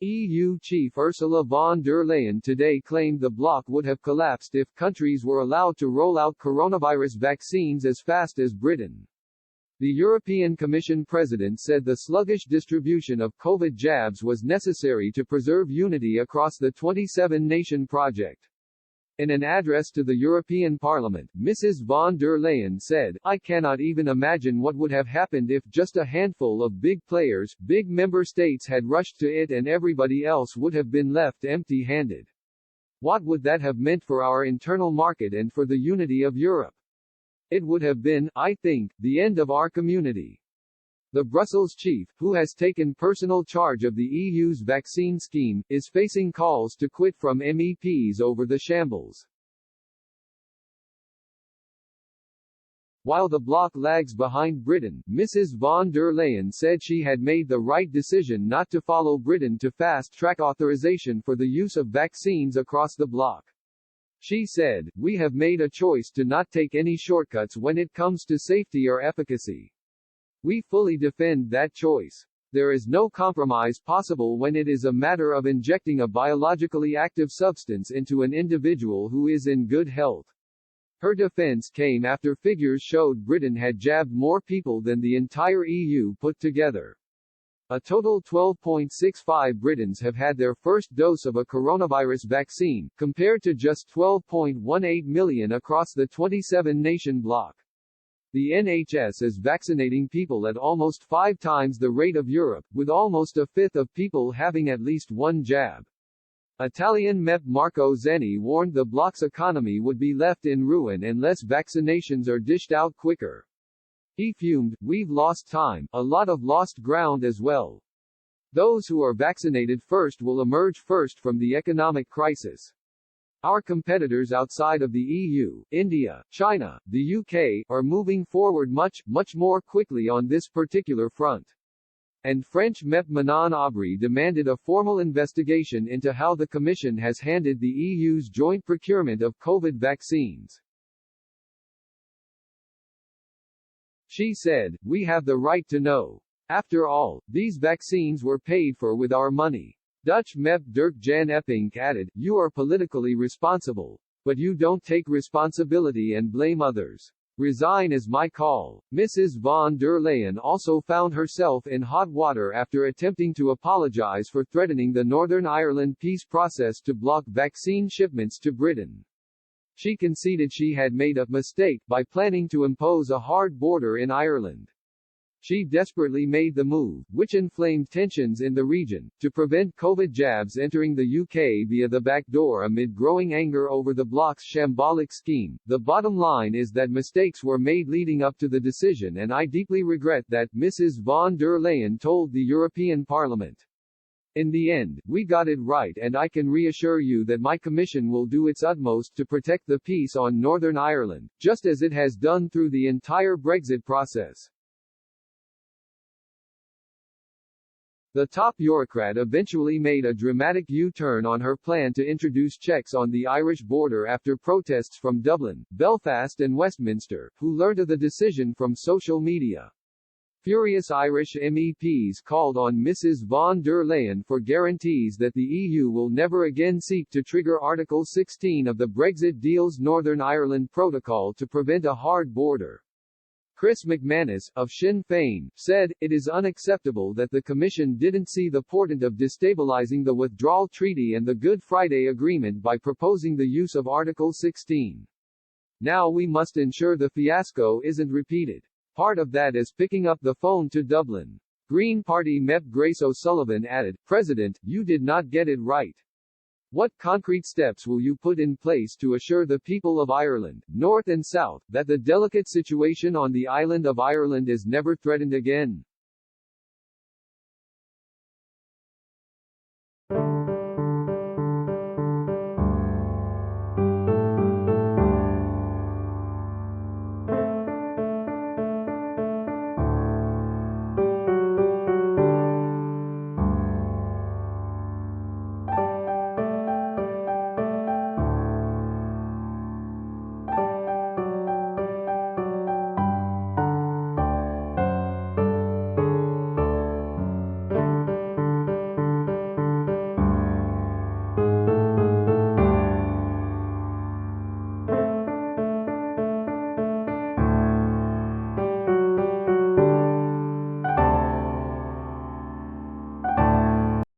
EU chief Ursula von der Leyen today claimed the bloc would have collapsed if countries were allowed to roll out coronavirus vaccines as fast as Britain. The European Commission president said the sluggish distribution of COVID jabs was necessary to preserve unity across the 27-nation project. In an address to the European Parliament, Mrs. von der Leyen said, "I cannot even imagine what would have happened if just a handful of big players, big member states had rushed to it and everybody else would have been left empty-handed. What would that have meant for our internal market and for the unity of Europe? It would have been, I think, the end of our community." The Brussels chief, who has taken personal charge of the EU's vaccine scheme, is facing calls to quit from MEPs over the shambles. While the bloc lags behind Britain, Mrs. von der Leyen said she had made the right decision not to follow Britain to fast-track authorization for the use of vaccines across the bloc. She said, "We have made a choice to not take any shortcuts when it comes to safety or efficacy. We fully defend that choice. There is no compromise possible when it is a matter of injecting a biologically active substance into an individual who is in good health." Her defense came after figures showed Britain had jabbed more people than the entire EU put together. A total 12.65 Britons have had their first dose of a coronavirus vaccine, compared to just 12.18 million across the 27-nation bloc. The NHS is vaccinating people at almost 5 times the rate of Europe, with almost a fifth of people having at least one jab. Italian MEP Marco Zenni warned the bloc's economy would be left in ruin unless vaccinations are dished out quicker. He fumed, "We've lost time, a lot of lost ground as well. Those who are vaccinated first will emerge first from the economic crisis. Our competitors outside of the EU, India, China, the UK, are moving forward much more quickly on this particular front." And French MEP Manon Aubry demanded a formal investigation into how the Commission has handled the EU's joint procurement of COVID vaccines. She said, "We have the right to know. After all, these vaccines were paid for with our money." Dutch MEP Dirk Jan Epping added, "You are politically responsible. But you don't take responsibility and blame others. Resign is my call." Mrs. von der Leyen also found herself in hot water after attempting to apologize for threatening the Northern Ireland peace process to block vaccine shipments to Britain. She conceded she had made a mistake by planning to impose a hard border in Ireland. She desperately made the move, which inflamed tensions in the region, to prevent COVID jabs entering the UK via the back door amid growing anger over the bloc's shambolic scheme. The bottom line is that mistakes were made leading up to the decision, and I deeply regret that, Mrs. von der Leyen told the European Parliament. "In the end, we got it right, and I can reassure you that my Commission will do its utmost to protect the peace on Northern Ireland, just as it has done through the entire Brexit process." The top bureaucrat eventually made a dramatic U-turn on her plan to introduce checks on the Irish border after protests from Dublin, Belfast and Westminster, who learned of the decision from social media. Furious Irish MEPs called on Mrs. von der Leyen for guarantees that the EU will never again seek to trigger Article 16 of the Brexit deal's Northern Ireland Protocol to prevent a hard border. Chris McManus, of Sinn Féin, said, "It is unacceptable that the Commission didn't see the portent of destabilizing the withdrawal treaty and the Good Friday Agreement by proposing the use of Article 16. Now we must ensure the fiasco isn't repeated. Part of that is picking up the phone to Dublin." Green Party MEP Grace O'Sullivan added, "President, you did not get it right. What concrete steps will you put in place to assure the people of Ireland, North and South, that the delicate situation on the island of Ireland is never threatened again?"